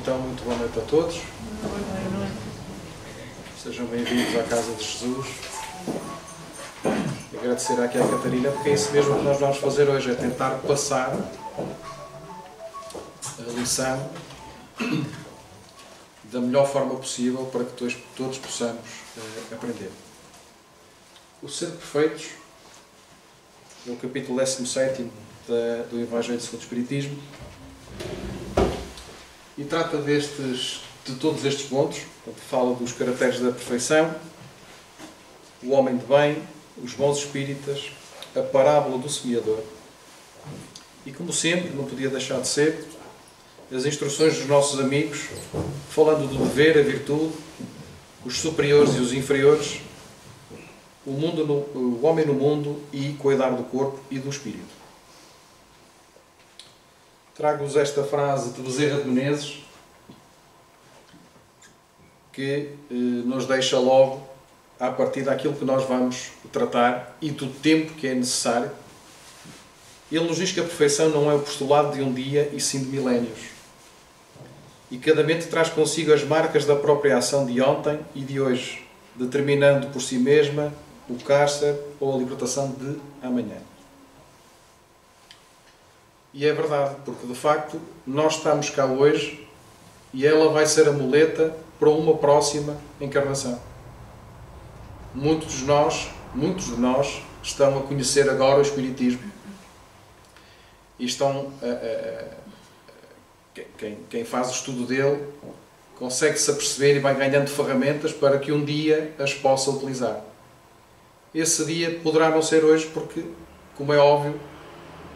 Então, muito boa noite a todos. Sejam bem-vindos à Casa de Jesus. Agradecer aqui à Catarina, porque é isso mesmo que nós vamos fazer hoje, é tentar passar a lição da melhor forma possível para que todos possamos aprender. O Ser Perfeitos é o capítulo 17 do Evangelho segundo o Espiritismo e trata de todos estes pontos. Portanto, fala dos caracteres da perfeição, o homem de bem, os bons espíritas, a parábola do semeador e, como sempre, não podia deixar de ser, as instruções dos nossos amigos, falando do dever, a virtude, os superiores e os inferiores, o homem no mundo e cuidar do corpo e do espírito. Trago-vos esta frase de Bezerra de Menezes, que nos deixa logo a partir daquilo que nós vamos tratar e do tempo que é necessário. Ele nos diz que a perfeição não é o postulado de um dia e sim de milénios. E cada mente traz consigo as marcas da própria ação de ontem e de hoje, determinando por si mesma o cárcere ou a libertação de amanhã. E é verdade, porque de facto nós estamos cá hoje e ela vai ser a muleta para uma próxima encarnação. Muitos de nós estão a conhecer agora o Espiritismo e estão quem faz o estudo dele consegue-se aperceber e vai ganhando ferramentas para que um dia as possa utilizar. Esse dia poderá não ser hoje porque, como é óbvio,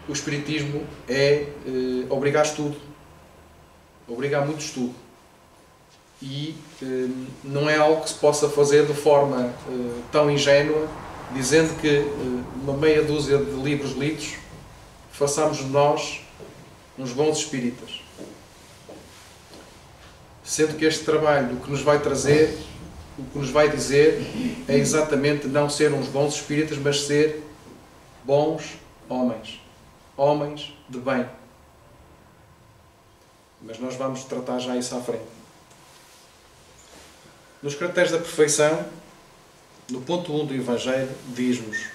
o Espiritismo obriga a estudo, obriga a muito estudo. E não é algo que se possa fazer de forma tão ingênua, dizendo que uma meia dúzia de livros lidos façamos de nós uns bons espíritas. Sendo que este trabalho, o que nos vai trazer, o que nos vai dizer, é exatamente não ser uns bons espíritas, mas ser bons homens. Homens de bem. Mas nós vamos tratar já isso à frente. Nos caracteres da perfeição, no ponto 1 do Evangelho, diz-nos: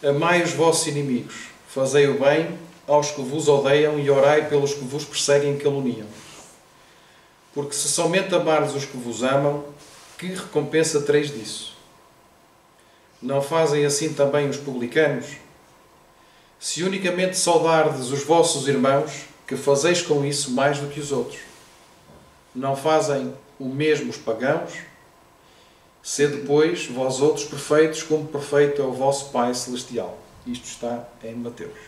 amai os vossos inimigos, fazei o bem aos que vos odeiam e orai pelos que vos perseguem e caluniam. Porque se somente amardes os que vos amam, que recompensa tereis disso? Não fazem assim também os publicanos? Se unicamente saudardes os vossos irmãos, que fazeis com isso mais do que os outros? Não fazem o mesmo os pagãos? Sede, pois, vós outros perfeitos, como perfeito é o vosso Pai Celestial. Isto está em Mateus.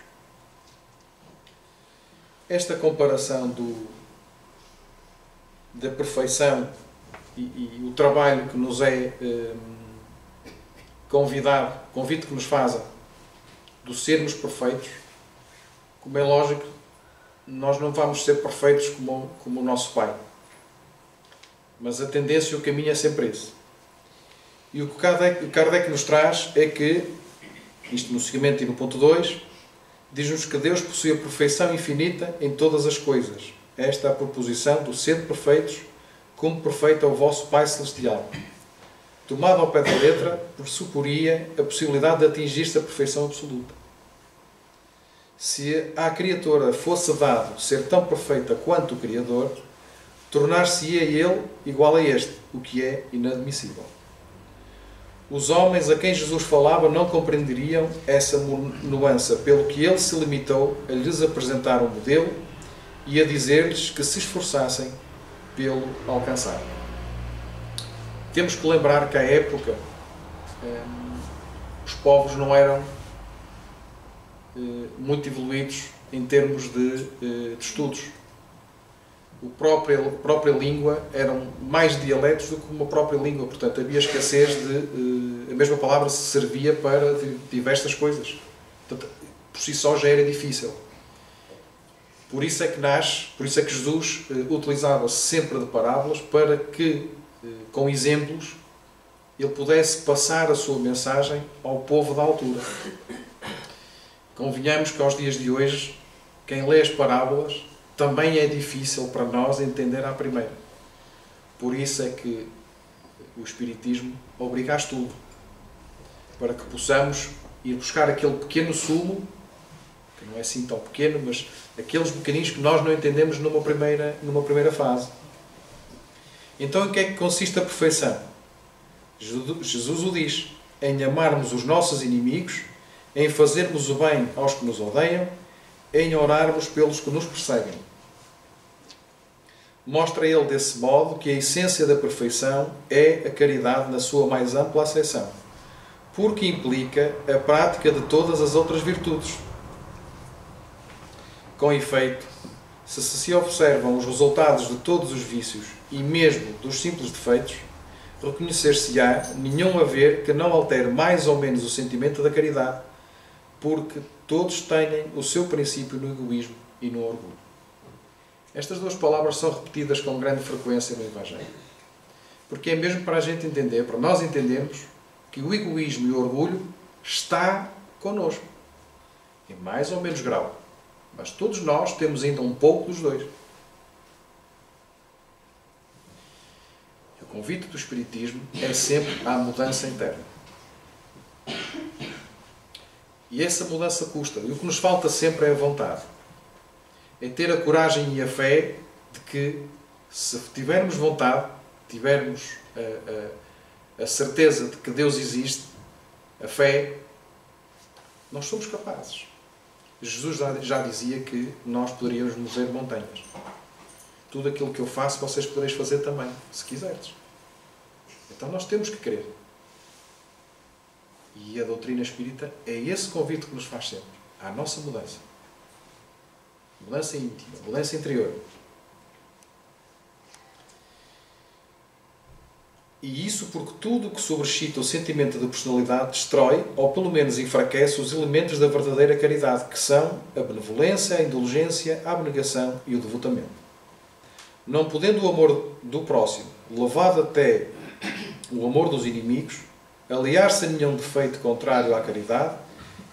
Esta comparação da perfeição e o trabalho que nos é convite que nos fazem do sermos perfeitos, como é lógico, nós não vamos ser perfeitos como o nosso Pai. Mas a tendência e o caminho é sempre esse. E o que Kardec nos traz é que, isto no seguimento e no ponto 2, diz-nos que Deus possui a perfeição infinita em todas as coisas. Esta é a proposição do sede perfeitos, como perfeito é o vosso Pai Celestial. Tomado ao pé da letra, pressuporia a possibilidade de atingir-se a perfeição absoluta. Se à criatura fosse dado ser tão perfeita quanto o Criador, tornar-se-ia ele igual a este, o que é inadmissível. Os homens a quem Jesus falava não compreenderiam essa nuance, pelo que ele se limitou a lhes apresentar um modelo e a dizer-lhes que se esforçassem pelo alcançar. Temos que lembrar que à época os povos não eram muito evoluídos em termos de estudos. A própria língua eram mais dialetos do que uma própria língua, portanto havia escassez a mesma palavra se servia para diversas coisas. Portanto, por si só já era difícil. Por isso é que Jesus utilizava sempre de parábolas para que, com exemplos, ele pudesse passar a sua mensagem ao povo da altura. Convenhamos que aos dias de hoje, quem lê as parábolas também é difícil para nós entender à primeira. Por isso é que o Espiritismo obriga a estudo, para que possamos ir buscar aquele pequeno sumo, que não é assim tão pequeno, mas aqueles bocadinhos que nós não entendemos numa primeira fase. Então, em que é que consiste a perfeição? Jesus o diz: em amarmos os nossos inimigos, em fazermos o bem aos que nos odeiam, em orarmos pelos que nos perseguem. Mostra ele desse modo que a essência da perfeição é a caridade na sua mais ampla acessão, porque implica a prática de todas as outras virtudes. Com efeito, se observam os resultados de todos os vícios e mesmo dos simples defeitos, reconhecer-se-á nenhum haver que não altere mais ou menos o sentimento da caridade, porque todos têm o seu princípio no egoísmo e no orgulho. Estas duas palavras são repetidas com grande frequência no Evangelho. Porque é mesmo para a gente entender, para nós entendermos, que o egoísmo e o orgulho está connosco. Em mais ou menos grau. Mas todos nós temos ainda um pouco dos dois. O convite do Espiritismo é sempre à mudança interna. E essa mudança custa. E o que nos falta sempre é a vontade. É ter a coragem e a fé de que, se tivermos vontade, tivermos a certeza de que Deus existe, a fé, nós somos capazes. Jesus já dizia que nós poderíamos mover montanhas. Tudo aquilo que eu faço, vocês podereis fazer também, se quiserdes. Então nós temos que querer. E a doutrina espírita é esse convite que nos faz sempre, à nossa mudança. Mudança íntima, mudança interior. E isso porque tudo o que sobrescita o sentimento de personalidade destrói, ou pelo menos enfraquece, os elementos da verdadeira caridade, que são a benevolência, a indulgência, a abnegação e o devotamento. Não podendo o amor do próximo, levado até o amor dos inimigos, aliar-se a nenhum defeito contrário à caridade,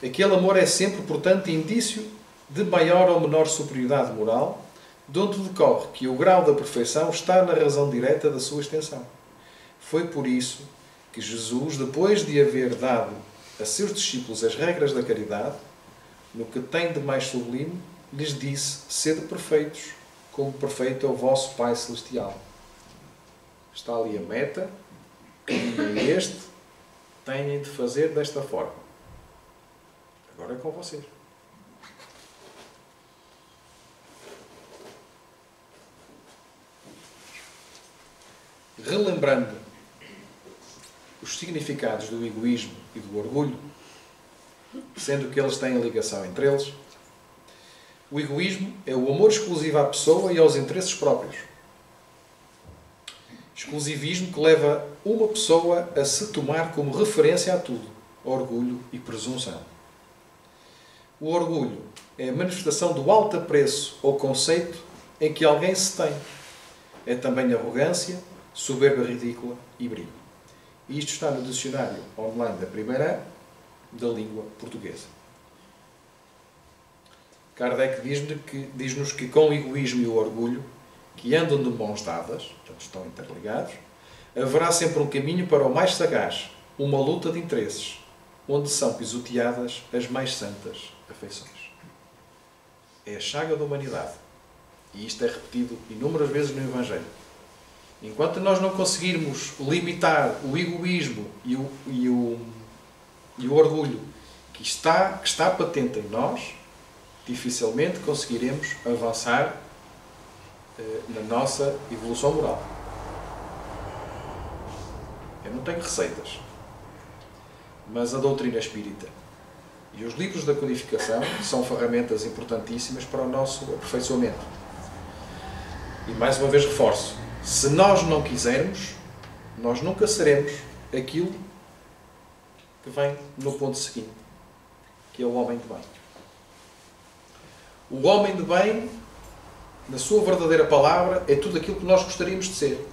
aquele amor é sempre, portanto, indício de maior ou menor superioridade moral, de onde decorre que o grau da perfeição está na razão direta da sua extensão. Foi por isso que Jesus, depois de haver dado a seus discípulos as regras da caridade, no que tem de mais sublime, lhes disse: sede perfeitos, como perfeito é o vosso Pai Celestial. Está ali a meta, o caminho é este, têm de fazer desta forma. Agora é com vocês. Relembrando os significados do egoísmo e do orgulho, sendo que eles têm ligação entre eles, o egoísmo é o amor exclusivo à pessoa e aos interesses próprios. Exclusivismo que leva uma pessoa a se tomar como referência a tudo, orgulho e presunção. O orgulho é a manifestação do alto apreço ou conceito em que alguém se tem. É também arrogância, soberba ridícula e brilho. E isto está no dicionário online da primeira da língua portuguesa. Kardec diz-nos que com o egoísmo e o orgulho, que andam de mãos dadas, portanto estão interligados, haverá sempre um caminho para o mais sagaz, uma luta de interesses, onde são pisoteadas as mais santas afeições. É a chaga da humanidade. E isto é repetido inúmeras vezes no Evangelho. Enquanto nós não conseguirmos limitar o egoísmo e o orgulho que está patente em nós, dificilmente conseguiremos avançar na nossa evolução moral. Eu não tenho receitas, mas a doutrina espírita e os livros da codificação são ferramentas importantíssimas para o nosso aperfeiçoamento. E mais uma vez reforço, se nós não quisermos, nós nunca seremos aquilo que vem no ponto seguinte, que é o homem de bem. O homem de bem, na sua verdadeira palavra, é tudo aquilo que nós gostaríamos de ser.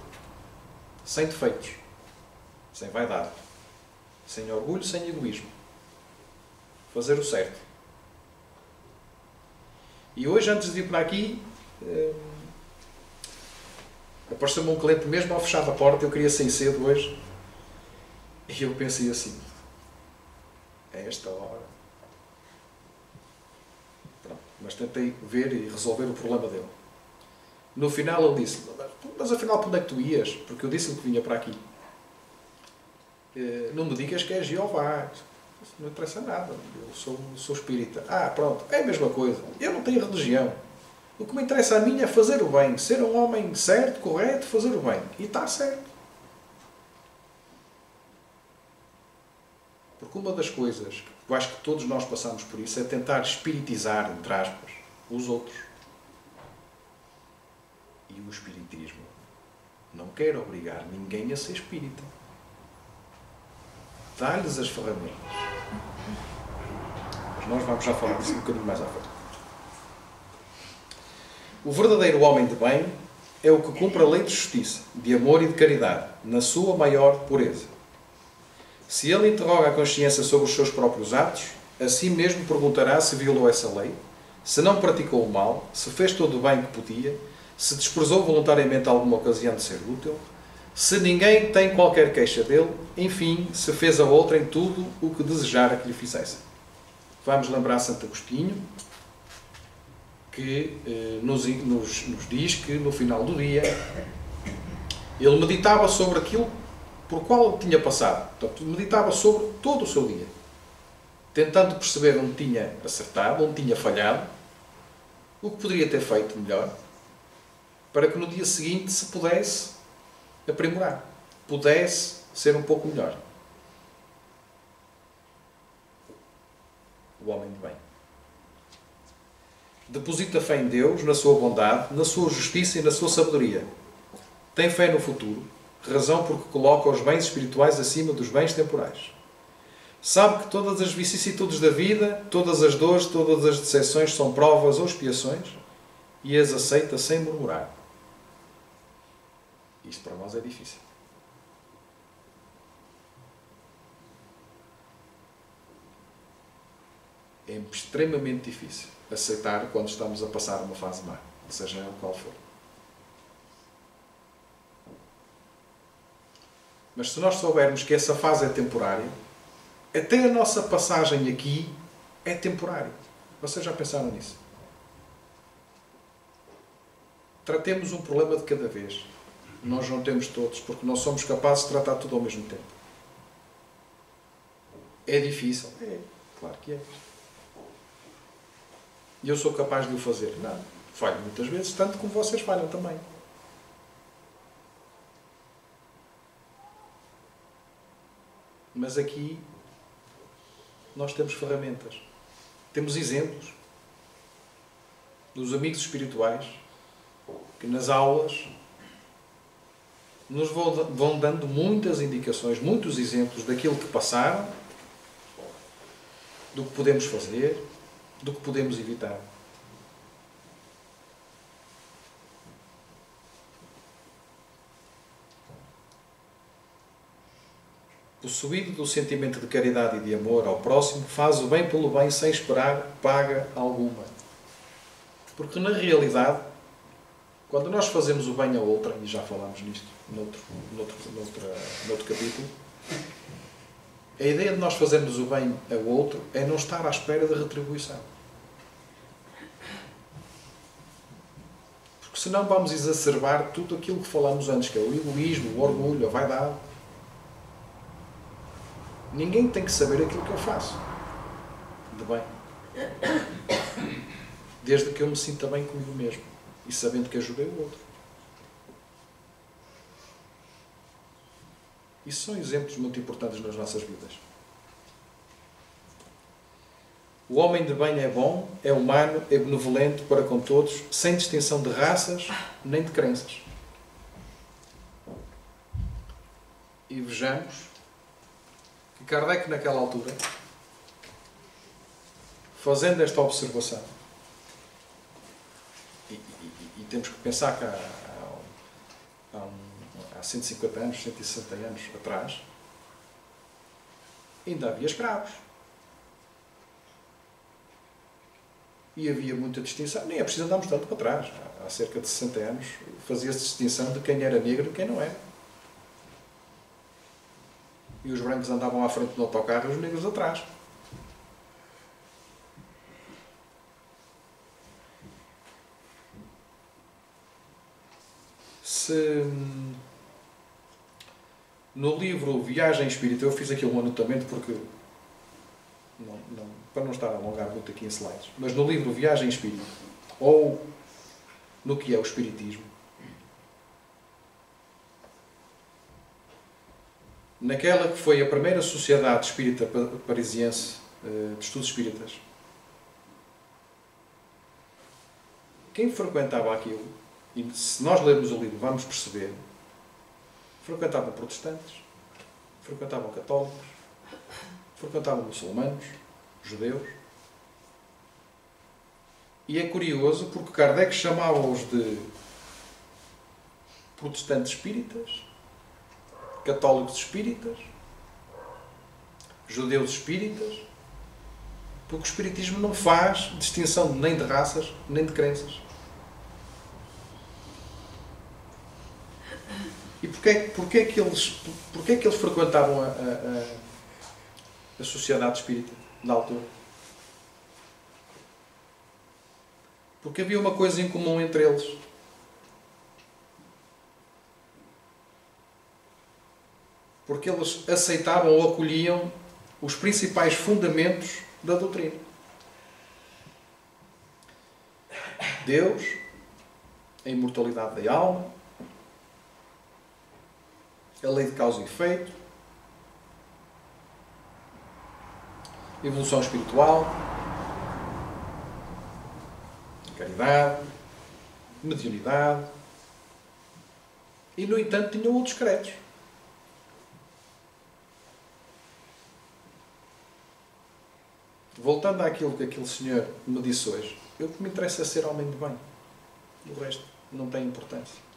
Sem defeitos, sem vaidade, sem orgulho, sem egoísmo. Fazer o certo. E hoje, antes de ir para aqui, apareceu-me um cliente mesmo ao fechar a porta, eu queria sair cedo hoje, e eu pensei assim, é esta hora. Pronto, mas tentei ver e resolver o problema dele. No final ele disse, mas afinal para onde é que tu ias? Porque eu disse-lhe que vinha para aqui. Não me digas que é Jeová. Isso não interessa nada. Eu sou espírita. Ah, pronto. É a mesma coisa. Eu não tenho religião. O que me interessa a mim é fazer o bem. Ser um homem certo, correto, fazer o bem. E está certo. Porque uma das coisas que eu acho que todos nós passamos por isso é tentar espiritizar, entre aspas, os outros. E o espiritismo não quer obrigar ninguém a ser espírita. Dá-lhes as ferramentas. Mas nós vamos já falar disso um bocadinho mais à frente. O verdadeiro homem de bem é o que cumpre a lei de justiça, de amor e de caridade, na sua maior pureza. Se ele interroga a consciência sobre os seus próprios atos, a si mesmo perguntará se violou essa lei, se não praticou o mal, se fez todo o bem que podia, se desprezou voluntariamente alguma ocasião de ser útil, se ninguém tem qualquer queixa dele, enfim, se fez a outra em tudo o que desejara que lhe fizessem. Vamos lembrar Santo Agostinho, que nos diz que no final do dia ele meditava sobre aquilo por qual ele tinha passado. Portanto, meditava sobre todo o seu dia, tentando perceber onde tinha acertado, onde tinha falhado, o que poderia ter feito melhor, para que no dia seguinte se pudesse aprimorar, pudesse ser um pouco melhor. O homem de bem. Deposita fé em Deus, na sua bondade, na sua justiça e na sua sabedoria. Tem fé no futuro, razão porque coloca os bens espirituais acima dos bens temporais. Sabe que todas as vicissitudes da vida, todas as dores, todas as decepções são provas ou expiações e as aceita sem murmurar. Isto para nós é difícil. É extremamente difícil aceitar quando estamos a passar uma fase má, seja ela qual for. Mas se nós soubermos que essa fase é temporária, até a nossa passagem aqui é temporária. Vocês já pensaram nisso? Tratemos um problema de cada vez. Nós não temos todos, porque não somos capazes de tratar tudo ao mesmo tempo. É difícil? É, claro que é. E eu sou capaz de o fazer? Não. Falho muitas vezes, tanto como vocês falham também. Mas aqui nós temos ferramentas. Temos exemplos dos amigos espirituais que nas aulas nos vão dando muitas indicações, muitos exemplos daquilo que passaram, do que podemos fazer, do que podemos evitar. Possuído do sentimento de caridade e de amor ao próximo, faz o bem pelo bem sem esperar paga alguma. Porque na realidade, quando nós fazemos o bem a outra, e já falámos nisto noutro capítulo, a ideia de nós fazermos o bem ao outro é não estar à espera de retribuição. Porque senão vamos exacerbar tudo aquilo que falámos antes, que é o egoísmo, o orgulho, a vaidade. Ninguém tem que saber aquilo que eu faço de bem. Desde que eu me sinta bem comigo mesmo e sabendo que ajudei o outro. Isso são exemplos muito importantes nas nossas vidas. O homem de bem é bom, é humano, é benevolente para com todos, sem distinção de raças nem de crenças. E vejamos que Kardec, naquela altura, fazendo esta observação, e temos que pensar que há 150 anos, 160 anos atrás, ainda havia escravos. E havia muita distinção. Nem é preciso andarmos tanto para trás. Há há cerca de 60 anos, fazia-se distinção de quem era negro e quem não era. E os brancos andavam à frente do autocarro e os negros atrás. No livro Viagem Espírita, eu fiz aqui um anotamento porque para não estar a alongar muito aqui em slides, mas no livro Viagem Espírita, ou no que é o Espiritismo, naquela que foi a primeira sociedade espírita parisiense de estudos espíritas, quem frequentava aquilo, e se nós lermos o livro vamos perceber, frequentavam protestantes, frequentavam católicos, frequentavam muçulmanos, judeus. E é curioso porque Kardec chamava-os de protestantes espíritas, católicos espíritas, judeus espíritas, porque o espiritismo não faz distinção nem de raças, nem de crenças. E porquê é que eles frequentavam a sociedade espírita na altura? Porque havia uma coisa em comum entre eles. Porque eles aceitavam ou acolhiam os principais fundamentos da doutrina. Deus, a imortalidade da alma, a lei de causa e efeito, evolução espiritual, caridade, mediunidade, e no entanto tinham outros credos. Voltando àquilo que aquele senhor me disse hoje, o que me interessa é ser homem de bem. O resto não tem importância.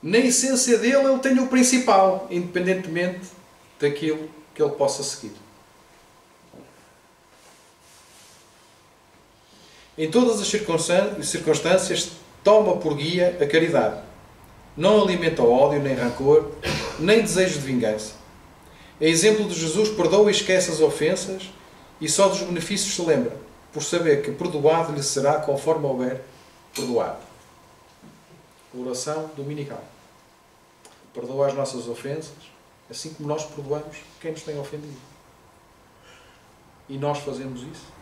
Na essência dele, ele tem o principal, independentemente daquilo que ele possa seguir. Em todas as circunstâncias, toma por guia a caridade. Não alimenta o ódio, nem rancor, nem desejo de vingança. É exemplo de Jesus, perdoa e esquece as ofensas e só dos benefícios se lembra, por saber que perdoado lhe será conforme houver perdoado. Oração dominical. Perdoa as nossas ofensas, assim como nós perdoamos quem nos tem ofendido. E nós fazemos isso.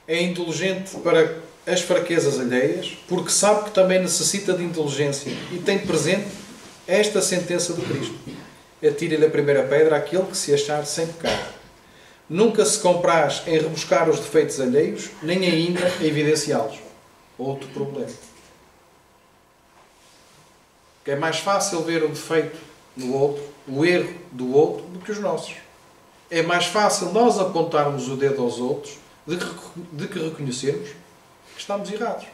É indulgente para as fraquezas alheias, porque sabe que também necessita de indulgência e tem presente esta sentença do Cristo. Atire-lhe a primeira pedra àquele que se achar sem pecado. Nunca se compraz em rebuscar os defeitos alheios, nem ainda em evidenciá-los. Outro problema. Que é mais fácil ver o defeito no outro, o erro do outro, do que os nossos. É mais fácil nós apontarmos o dedo aos outros de que reconhecermos que estamos errados.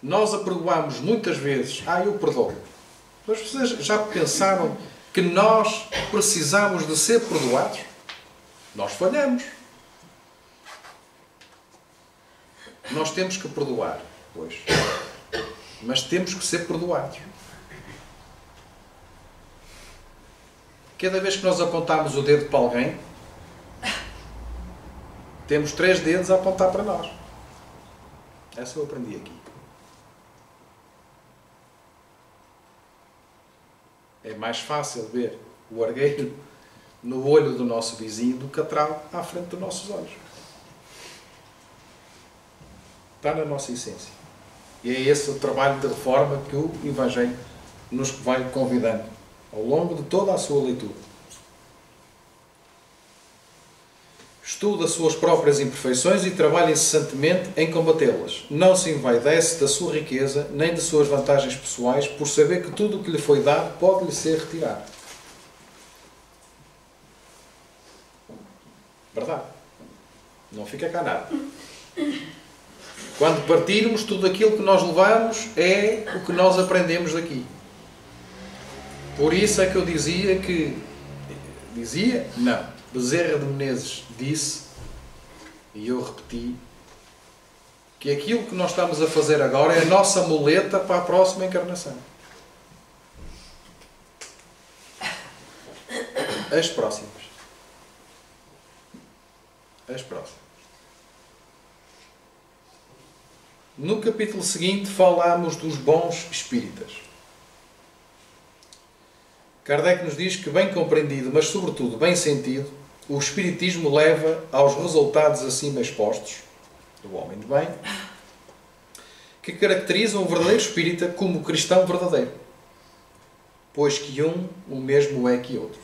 Nós apregoamos muitas vezes, eu perdoo. Mas vocês já pensaram que nós precisamos de ser perdoados? Nós falhamos. Nós temos que perdoar, pois. Mas temos que ser perdoados. Cada vez que nós apontamos o dedo para alguém, temos 3 dedos a apontar para nós. Essa eu aprendi aqui. É mais fácil ver o argueiro no olho do nosso vizinho do que a trave à frente dos nossos olhos. Está na nossa essência. E é esse o trabalho de reforma que o Evangelho nos vai convidando ao longo de toda a sua leitura. Estuda as suas próprias imperfeições e trabalha incessantemente em combatê-las. Não se envaidece da sua riqueza nem de suas vantagens pessoais, por saber que tudo o que lhe foi dado pode-lhe ser retirado. Verdade. Não fica cá nada. Quando partirmos, tudo aquilo que nós levamos é o que nós aprendemos daqui. Por isso é que eu dizia que Dizia? Não. Bezerra de Menezes disse, e eu repeti, que aquilo que nós estamos a fazer agora é a nossa muleta para a próxima encarnação. As próximas. As próximas. No capítulo seguinte falamos dos bons espíritas. Kardec nos diz que, bem compreendido, mas sobretudo bem sentido, o espiritismo leva aos resultados acima expostos do homem de bem, que caracterizam o verdadeiro espírita como cristão verdadeiro, pois que o mesmo é que outro.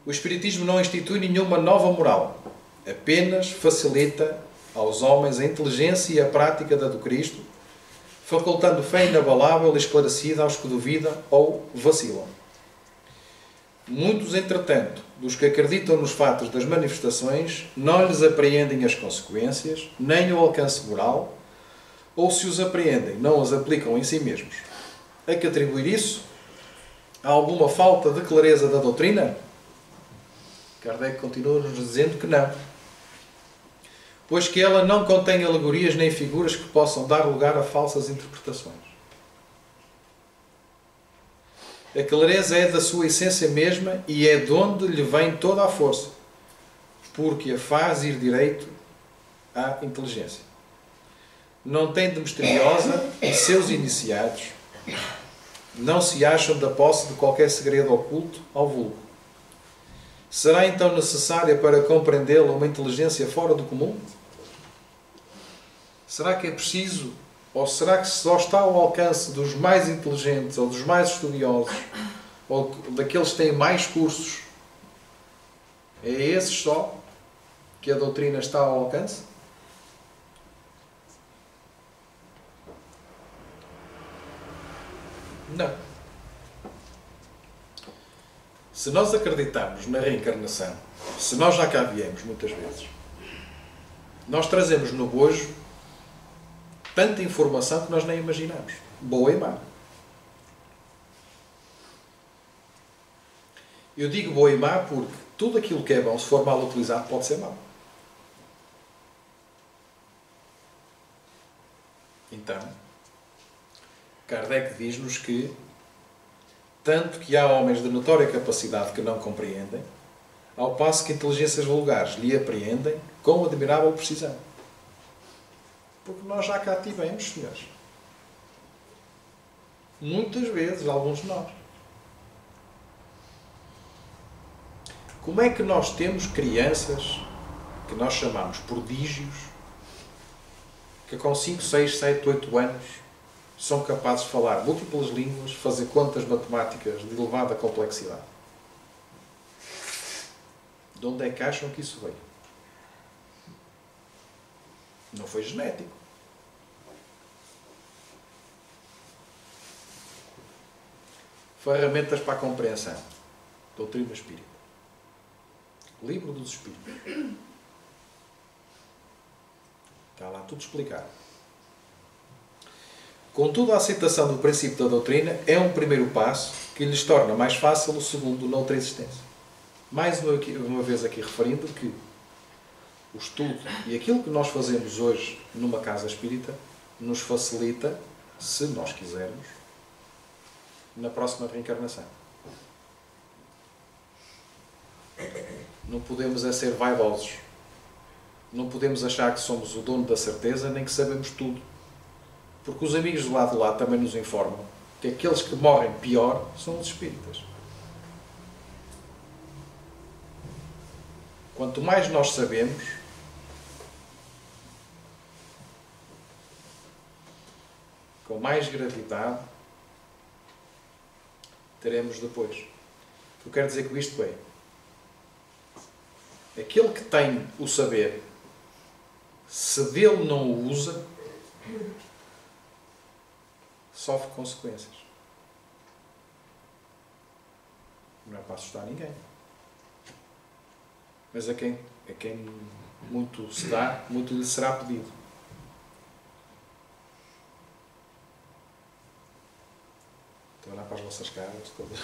O espiritismo não institui nenhuma nova moral, apenas facilita aos homens a inteligência e a prática da do Cristo, facultando fé inabalável e esclarecida aos que duvidam ou vacilam. Muitos, entretanto, dos que acreditam nos fatos das manifestações, não lhes apreendem as consequências, nem o alcance moral, ou se os apreendem, não os aplicam em si mesmos. A que atribuir isso? Há alguma falta de clareza da doutrina? Kardec continua-nos dizendo que não, pois que ela não contém alegorias nem figuras que possam dar lugar a falsas interpretações. A clareza é da sua essência mesma e é de onde lhe vem toda a força, porque a faz ir direito à inteligência. Não tem de misteriosa e seus iniciados não se acham da posse de qualquer segredo oculto ao vulgo. Será então necessária para compreendê-la uma inteligência fora do comum? Será que é preciso, ou será que só está ao alcance dos mais inteligentes, ou dos mais estudiosos, ou daqueles que têm mais cursos? É esses só que a doutrina está ao alcance? Não. Se nós acreditarmos na reencarnação, se nós já cá viemos muitas vezes, nós trazemos no bojo tanta informação que nós nem imaginamos. Boa e má. Eu digo boa e má porque tudo aquilo que é bom, se for mal utilizado, pode ser mau. Então, Kardec diz-nos que tanto que há homens de notória capacidade que não compreendem, ao passo que inteligências vulgares lhe apreendem com admirável precisão. Porque nós já cá tivemos, senhores. Muitas vezes, alguns de nós. Como é que nós temos crianças que nós chamamos prodígios, que com 5, 6, 7, 8 anos são capazes de falar múltiplas línguas, fazer contas matemáticas de elevada complexidade? De onde é que acham que isso veio? Não foi genético. Ferramentas para a compreensão. Doutrina Espírita. Livro dos Espíritos. Está lá tudo explicado. Contudo, a aceitação do princípio da doutrina é um primeiro passo que lhes torna mais fácil o segundo noutra existência. Mais uma vez aqui referindo que o estudo e aquilo que nós fazemos hoje numa casa espírita nos facilita, se nós quisermos, na próxima reencarnação. Não podemos é ser vaidosos. Não podemos achar que somos o dono da certeza, nem que sabemos tudo. Porque os amigos do lado de lá também nos informam que aqueles que morrem pior são os espíritas. Quanto mais nós sabemos, com mais gravidade teremos depois. Eu quero dizer com isto bem. Aquele que tem o saber, se dele não o usa, sofre consequências. Não é para assustar ninguém. Mas a quem muito se dá, muito lhe será pedido. Estou a olhar para as vossas caras todas.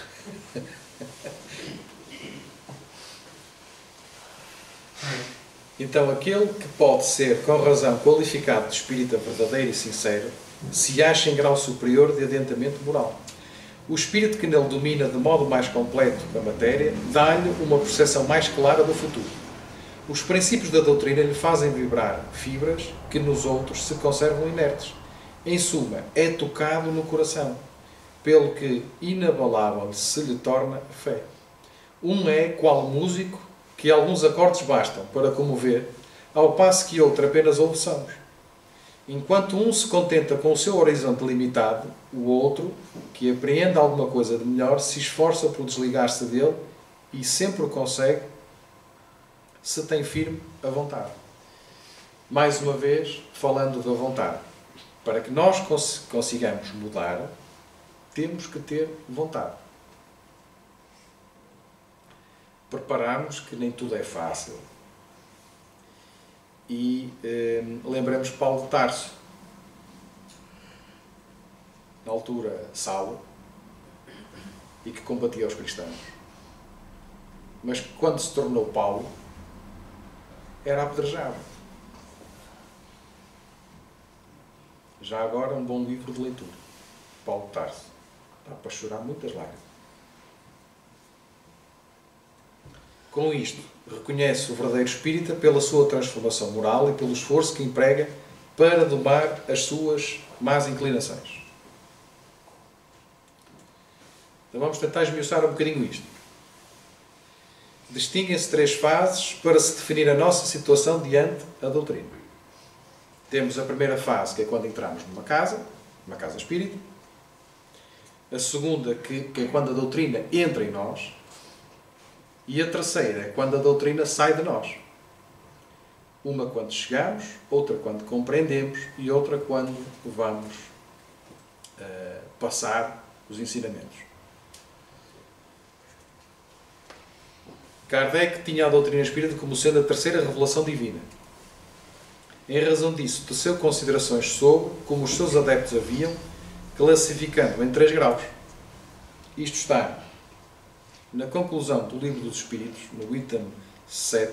Então, aquele que pode ser, com razão, qualificado de espírita verdadeiro e sincero, se acha em grau superior de adiantamento moral. O espírito que nele domina de modo mais completo a matéria, dá-lhe uma percepção mais clara do futuro. Os princípios da doutrina lhe fazem vibrar fibras que nos outros se conservam inertes. Em suma, é tocado no coração, pelo que inabalável se lhe torna a fé. Um é qual músico que alguns acordes bastam para comover, ao passo que outro apenas ouve sons. Enquanto um se contenta com o seu horizonte limitado, o outro, que apreende alguma coisa de melhor, se esforça por desligar-se dele e sempre o consegue se tem firme a vontade. Mais uma vez, falando da vontade. Para que nós consigamos mudar, temos que ter vontade. Prepararmos que nem tudo é fácil. E lembremos Paulo de Tarso, na altura Saulo, e que combatia os cristãos. Mas quando se tornou Paulo, era apedrejado. Já agora um bom livro de leitura, Paulo de Tarso. Dá para chorar muitas lágrimas. Com isto, reconhece o verdadeiro espírita pela sua transformação moral e pelo esforço que emprega para domar as suas más inclinações. Então vamos tentar esmiuçar um bocadinho isto. Distinguem-se 3 fases para se definir a nossa situação diante da doutrina. Temos a primeira fase, que é quando entramos numa casa espírita. A segunda, que é quando a doutrina entra em nós. E a terceira é quando a doutrina sai de nós. Uma quando chegamos, outra quando compreendemos e outra quando vamos passar os ensinamentos. Kardec tinha a doutrina espírita como sendo a terceira revelação divina. Em razão disso, teceu considerações sobre como os seus adeptos haviam, classificando em 3 graus. Isto está na conclusão do Livro dos Espíritos, no item 7.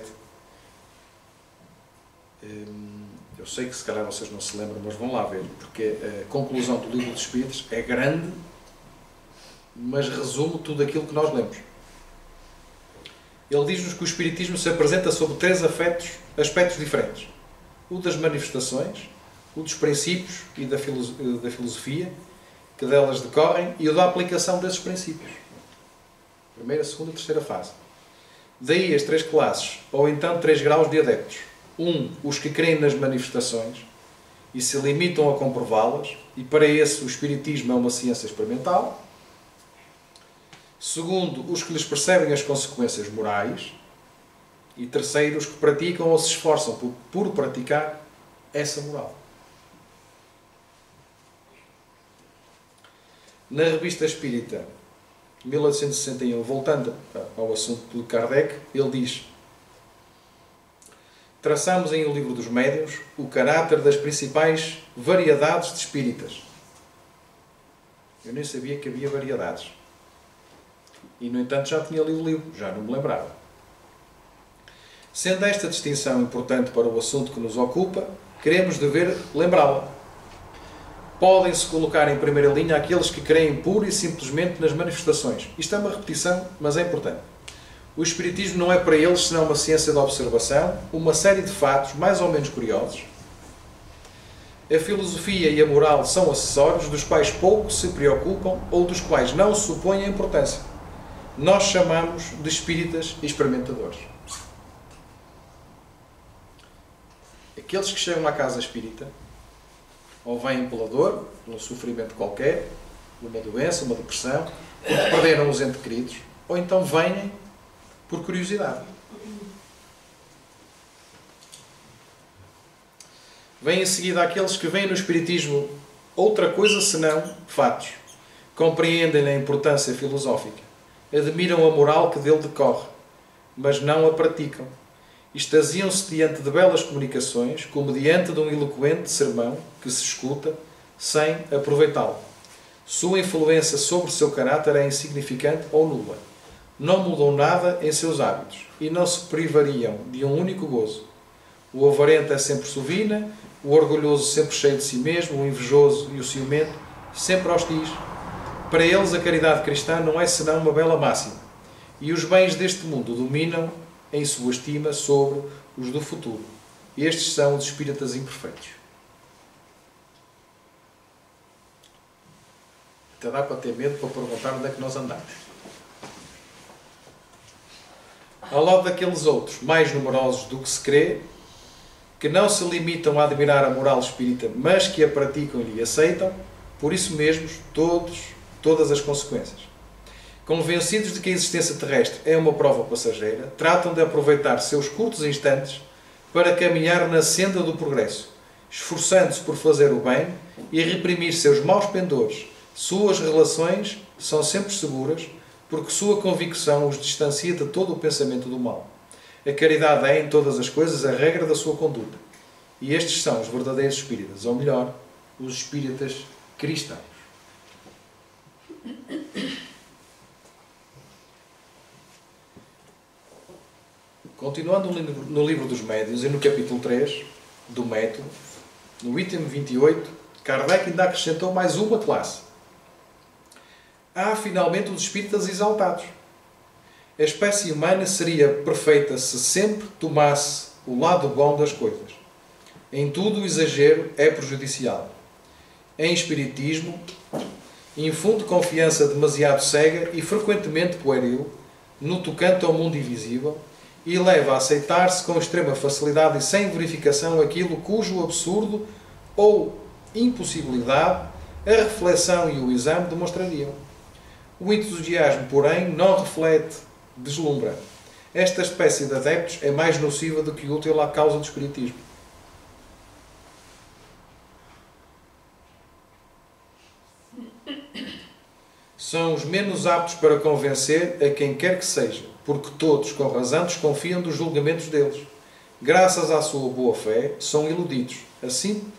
Eu sei que se calhar vocês não se lembram, mas vão lá ver, porque a conclusão do Livro dos Espíritos é grande, mas resume tudo aquilo que nós lemos. Ele diz-nos que o Espiritismo se apresenta sob 3 aspectos diferentes. O das manifestações, o dos princípios e da filosofia, que delas decorrem, e o da aplicação desses princípios. Primeira, segunda e terceira fase. Daí as 3 classes, ou então 3 graus de adeptos. Os que creem nas manifestações e se limitam a comprová-las, e para esse o Espiritismo é uma ciência experimental. Segundo, os que lhes percebem as consequências morais. E terceiro, os que praticam ou se esforçam por praticar essa moral. Na Revista Espírita, 1861, voltando ao assunto de Kardec, ele diz: traçamos em O Livro dos Médiuns o caráter das principais variedades de espíritas. Eu nem sabia que havia variedades. E, no entanto, já tinha lido o livro, já não me lembrava. Sendo esta distinção importante para o assunto que nos ocupa, queremos dever lembrá-la. Podem-se colocar em primeira linha aqueles que creem pura e simplesmente nas manifestações. Isto é uma repetição, mas é importante. O Espiritismo não é para eles senão uma ciência de observação, uma série de fatos mais ou menos curiosos. A filosofia e a moral são acessórios dos quais pouco se preocupam ou dos quais não supõem a importância. Nós chamamos de espíritas experimentadores. Aqueles que chegam à casa espírita, ou vêm pela dor, pelo sofrimento qualquer, uma doença, uma depressão, porque perderam os entes queridos, ou então vêm por curiosidade. Vêm em seguida aqueles que veem no Espiritismo outra coisa senão fatos. Compreendem a importância filosófica, admiram a moral que dele decorre, mas não a praticam. Extasiam-se diante de belas comunicações, como diante de um eloquente sermão que se escuta sem aproveitá-lo. Sua influência sobre o seu caráter é insignificante ou nula. Não mudam nada em seus hábitos e não se privariam de um único gozo. O avarento é sempre sovina, o orgulhoso sempre cheio de si mesmo, o invejoso e o ciumento sempre hostis. Para eles a caridade cristã não é senão uma bela máxima, e os bens deste mundo dominam em sua estima sobre os do futuro. Estes são os espíritas imperfeitos. Até dá para ter medo para perguntar onde é que nós andamos. Ao lado daqueles outros, mais numerosos do que se crê, que não se limitam a admirar a moral espírita, mas que a praticam e aceitam, por isso mesmos, todas as consequências. Convencidos de que a existência terrestre é uma prova passageira, tratam de aproveitar seus curtos instantes para caminhar na senda do progresso, esforçando-se por fazer o bem e reprimir seus maus pendores. Suas relações são sempre seguras, porque sua convicção os distancia de todo o pensamento do mal. A caridade é, em todas as coisas, a regra da sua conduta. E estes são os verdadeiros espíritas, ou melhor, os espíritas cristãos. Continuando no livro dos Médiuns e no capítulo 3 do Método, no item 28, Kardec ainda acrescentou mais uma classe. Há finalmente os espíritas exaltados. A espécie humana seria perfeita se sempre tomasse o lado bom das coisas. Em tudo o exagero é prejudicial. Em espiritismo, infunde confiança demasiado cega e frequentemente pueril no tocante ao mundo invisível e leva a aceitar-se com extrema facilidade e sem verificação aquilo cujo absurdo ou impossibilidade a reflexão e o exame demonstrariam. O entusiasmo, porém, não reflete, deslumbra. Esta espécie de adeptos é mais nociva do que útil à causa do espiritismo. São os menos aptos para convencer a quem quer que seja, porque todos, com razão, desconfiam dos julgamentos deles. Graças à sua boa fé, são iludidos, assim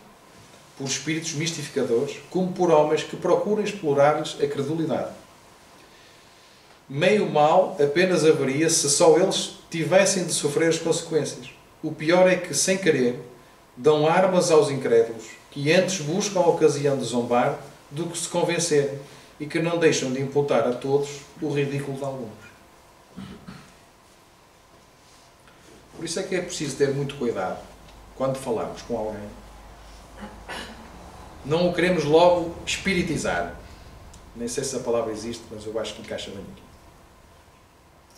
por espíritos mistificadores, como por homens que procuram explorar-lhes a credulidade. Meio mal apenas haveria se só eles tivessem de sofrer as consequências. O pior é que, sem querer, dão armas aos incrédulos, que antes buscam a ocasião de zombar do que se convencerem, e que não deixam de imputar a todos o ridículo de alguns. Por isso é que é preciso ter muito cuidado quando falamos com alguém. Não o queremos logo espiritizar. Nem sei se a palavra existe, mas eu acho que encaixa bem aqui.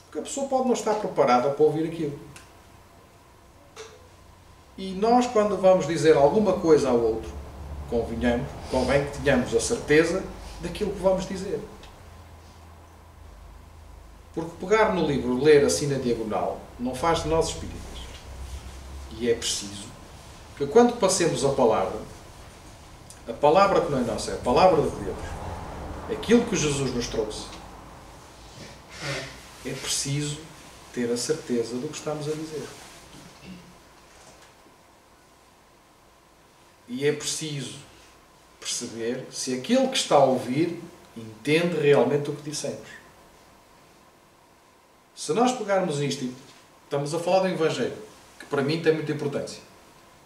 Porque a pessoa pode não estar preparada para ouvir aquilo. E nós, quando vamos dizer alguma coisa ao outro, convém que tenhamos a certeza daquilo que vamos dizer. Porque pegar no livro, ler assim na diagonal, não faz de nós espíritas. E é preciso que quando passemos a palavra que não é nossa, é a palavra de Deus, aquilo que Jesus nos trouxe, é preciso ter a certeza do que estamos a dizer. E é preciso perceber se aquele que está a ouvir entende realmente o que dissemos. Se nós pegarmos isto, e estamos a falar do Evangelho, que para mim tem muita importância,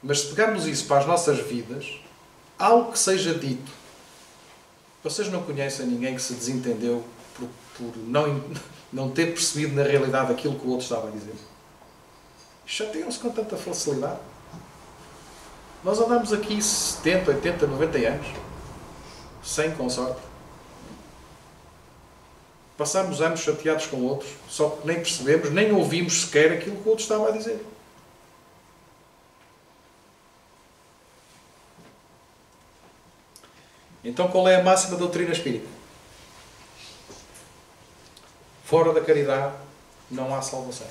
mas se pegarmos isso para as nossas vidas, algo que seja dito, vocês não conhecem ninguém que se desentendeu por não ter percebido na realidade aquilo que o outro estava a dizer? Chateiam-se com tanta facilidade. Nós andamos aqui 70, 80, 90 anos, sem consorte. Passamos anos chateados com outros, só que nem percebemos, nem ouvimos sequer aquilo que o outro estava a dizer. Então qual é a máxima doutrina espírita? Fora da caridade não há salvação.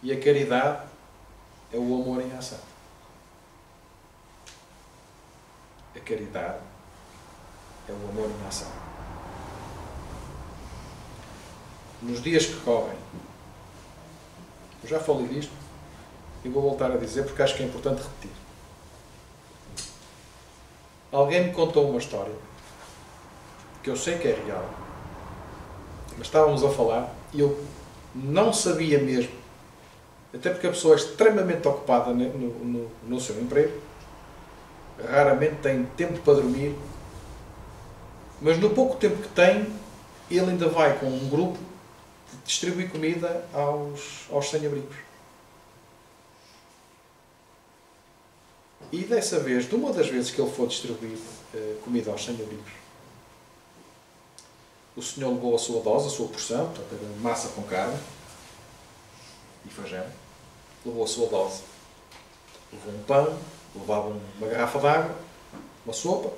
E a caridade é o amor em ação. A caridade é o amor em ação. Nos dias que correm, eu já falei disto e vou voltar a dizer porque acho que é importante repetir. Alguém me contou uma história, que eu sei que é real, mas estávamos a falar e eu não sabia mesmo, até porque a pessoa é extremamente ocupada no seu emprego, raramente tem tempo para dormir, mas no pouco tempo que tem, ele ainda vai com um grupo distribuir comida aos sem-abrigos. E dessa vez, de uma das vezes que ele foi distribuir comida aos sem-abrigos, o senhor levou a sua dose, a sua porção, portanto, era massa com carne e feijão, levou a sua dose. Levou um pão, levava uma garrafa de água, uma sopa,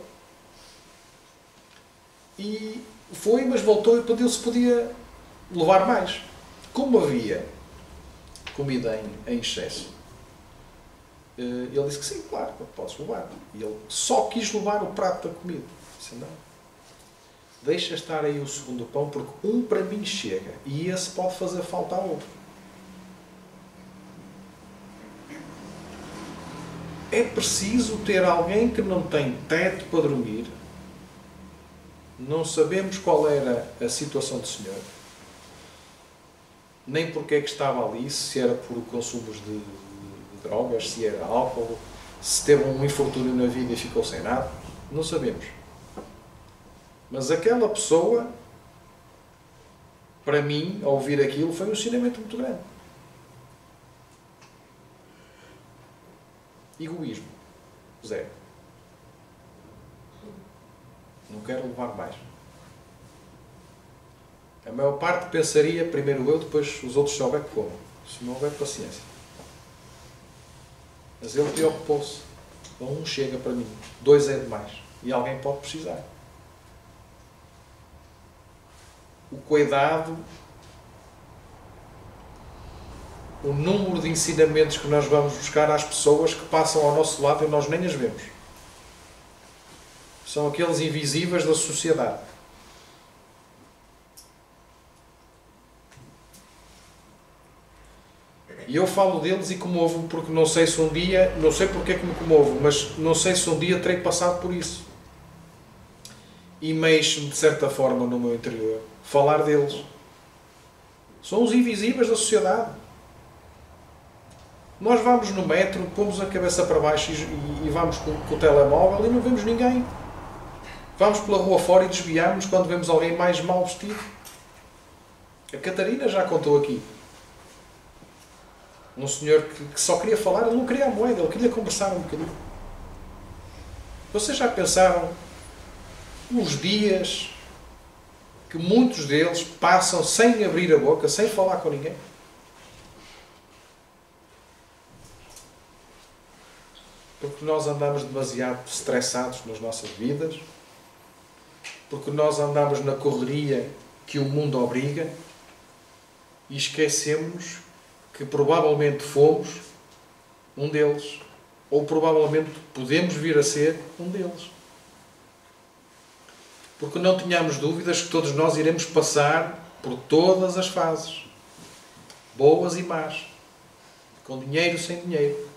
e foi, mas voltou e pediu se podia levar mais. Como havia comida em excesso, ele disse que sim, claro, podes levar. E ele só quis levar o prato da comida. Disse, não, deixa estar aí o segundo pão, porque um para mim chega, e esse pode fazer falta ao outro. É preciso ter alguém que não tem teto para dormir. Não sabemos qual era a situação do senhor, nem porque é que estava ali, se era por consumos de drogas, se era álcool, se teve um infortúnio na vida e ficou sem nada. Não sabemos. Mas aquela pessoa, para mim, ao ouvir aquilo, foi um ensinamento muito grande. Egoísmo. Zero. Não quero levar mais. A maior parte pensaria, primeiro eu, depois os outros, se houver que comam. Se não houver, paciência. Mas ele preocupou-se. Um chega para mim, 2 é demais. E alguém pode precisar. O cuidado, o número de ensinamentos que nós vamos buscar às pessoas que passam ao nosso lado e nós nem as vemos. São aqueles invisíveis da sociedade. E eu falo deles e comovo porque não sei se um dia, não sei porque é que me comovo, mas não sei se um dia terei passado por isso. E mexe-me, de certa forma, no meu interior, falar deles. São os invisíveis da sociedade. Nós vamos no metro, pomos a cabeça para baixo e vamos com o telemóvel e não vemos ninguém. Vamos pela rua fora e desviamos quando vemos alguém mais mal vestido. A Catarina já contou aqui. Um senhor que só queria falar, ele não queria a moeda, ele queria conversar um bocadinho. Vocês já pensaram os dias que muitos deles passam sem abrir a boca, sem falar com ninguém? Porque nós andamos demasiado estressados nas nossas vidas, porque nós andamos na correria que o mundo obriga e esquecemos que provavelmente fomos um deles, ou provavelmente podemos vir a ser um deles. Porque não tenhamos dúvidas que todos nós iremos passar por todas as fases, boas e más, com dinheiro, sem dinheiro,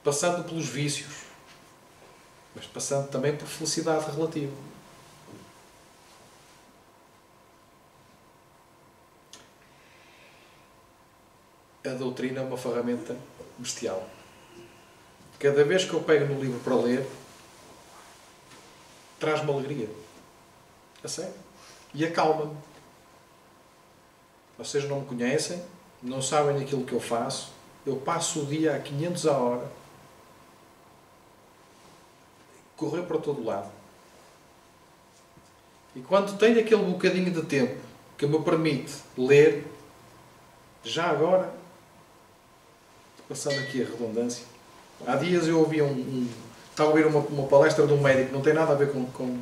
passando pelos vícios, mas passando também por felicidade relativa. A doutrina é uma ferramenta bestial. Cada vez que eu pego no livro para ler, traz-me alegria. A sério. E acalma-me. Vocês não me conhecem, não sabem aquilo que eu faço. Eu passo o dia a 500 a hora, correr para todo lado. E quando tenho aquele bocadinho de tempo que me permite ler, já agora, passando aqui a redundância, há dias eu ouvi estava a ouvir uma palestra de um médico, não tem nada a ver com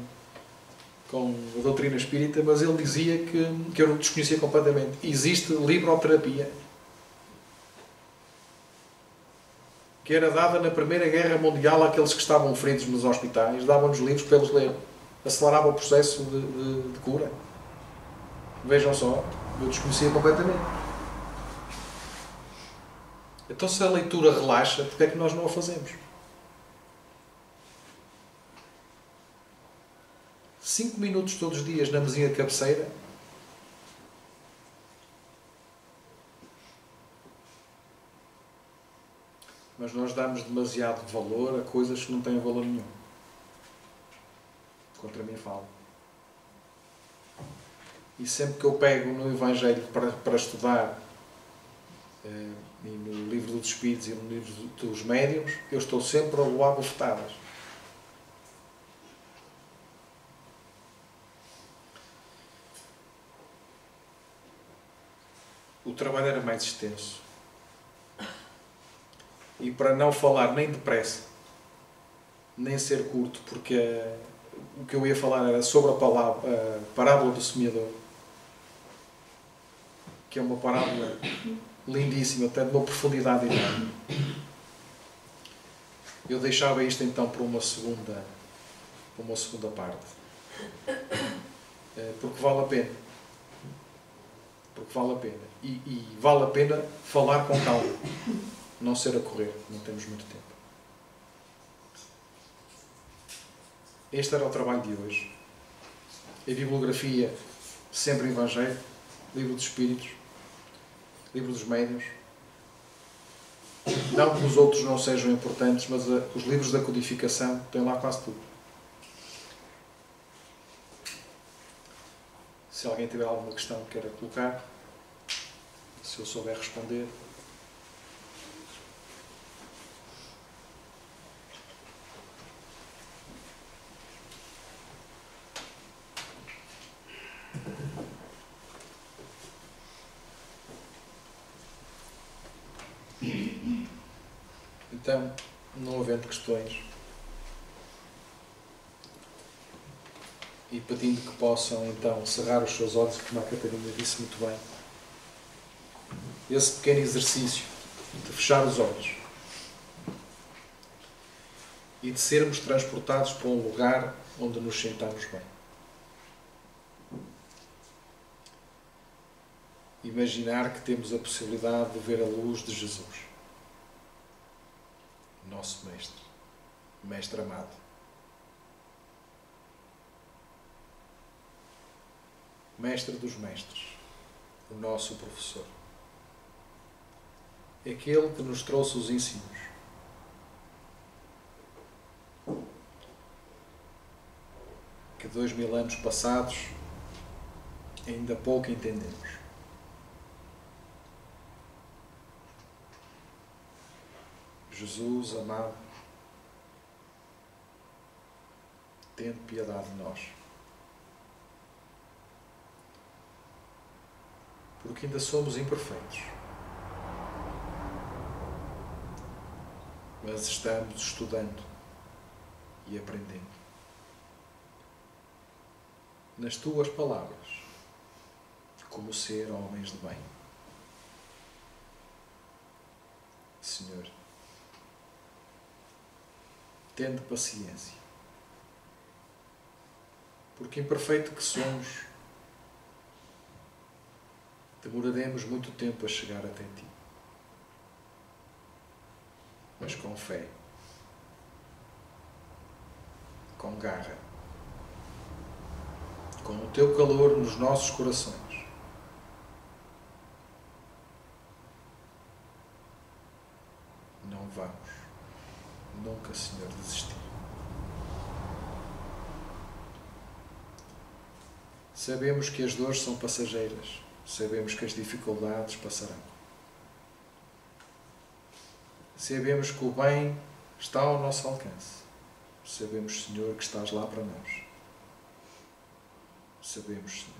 a doutrina espírita, mas ele dizia que eu não desconhecia completamente. Existe libroterapia, que era dada na Primeira Guerra Mundial àqueles que estavam feridos nos hospitais, davam-nos livros para eles lerem. Acelerava o processo de cura. Vejam só, eu desconhecia completamente. Então, se a leitura relaxa, porque é que nós não a fazemos? 5 minutos todos os dias na mesinha de cabeceira, mas nós damos demasiado valor a coisas que não têm valor nenhum. Contra mim falo. E sempre que eu pego no Evangelho para estudar, e no livro dos Espíritos e no livro dos Médiuns, eu estou sempre a levar bofetadas. O trabalho era mais extenso. E para não falar nem depressa, nem ser curto, porque o que eu ia falar era sobre a parábola do semeador, que é uma parábola lindíssima, até de uma profundidade enorme. Eu deixava isto então para uma segunda parte. Porque vale a pena. Porque vale a pena. E vale a pena falar com calma. Não ser a correr. Não temos muito tempo. Este era o trabalho de hoje. A bibliografia, sempre o Evangelho, livro dos Espíritos, livro dos Médiuns. Não que os outros não sejam importantes, mas os livros da codificação têm lá quase tudo. Se alguém tiver alguma questão que queira colocar, se eu souber responder. Então, não havendo questões, e pedindo que possam então cerrar os seus olhos, como a Catarina disse muito bem, esse pequeno exercício de fechar os olhos e de sermos transportados para um lugar onde nos sentamos bem. Imaginar que temos a possibilidade de ver a luz de Jesus, nosso Mestre, Mestre amado. Mestre dos Mestres, o nosso professor. Aquele que nos trouxe os ensinos. Que 2000 anos passados ainda pouco entendemos. Jesus amado, tende piedade de nós. Porque ainda somos imperfeitos. Mas estamos estudando e aprendendo. Nas tuas palavras, como ser homens de bem. Senhor, tende paciência. Porque imperfeito que somos, demoraremos muito tempo a chegar até ti. Mas com fé, com garra, com o teu calor nos nossos corações, não vamos nunca, Senhor, desistir. Sabemos que as dores são passageiras, sabemos que as dificuldades passarão. Sabemos que o bem está ao nosso alcance. Sabemos, Senhor, que estás lá para nós. Sabemos, Senhor,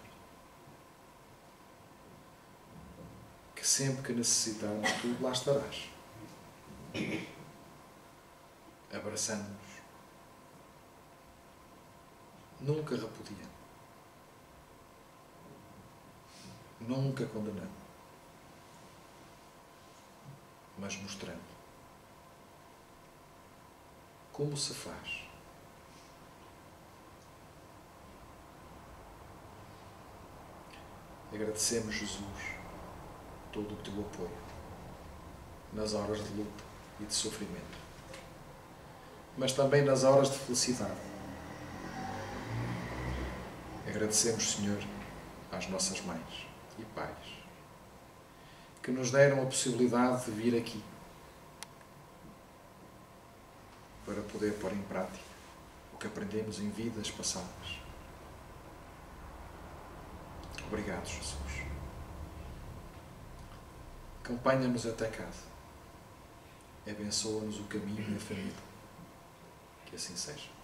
que sempre que necessitarmos tu, lá estarás. Abraçando-nos. Nunca repudiando. Nunca condenando. Mas mostrando como se faz. Agradecemos, Jesus, todo o teu apoio nas horas de luta e de sofrimento, mas também nas horas de felicidade. Agradecemos, Senhor, às nossas mães e pais que nos deram a possibilidade de vir aqui para poder pôr em prática o que aprendemos em vidas passadas. Obrigado, Jesus. Acompanha-nos até casa. Abençoa-nos o caminho e a família. Que assim seja.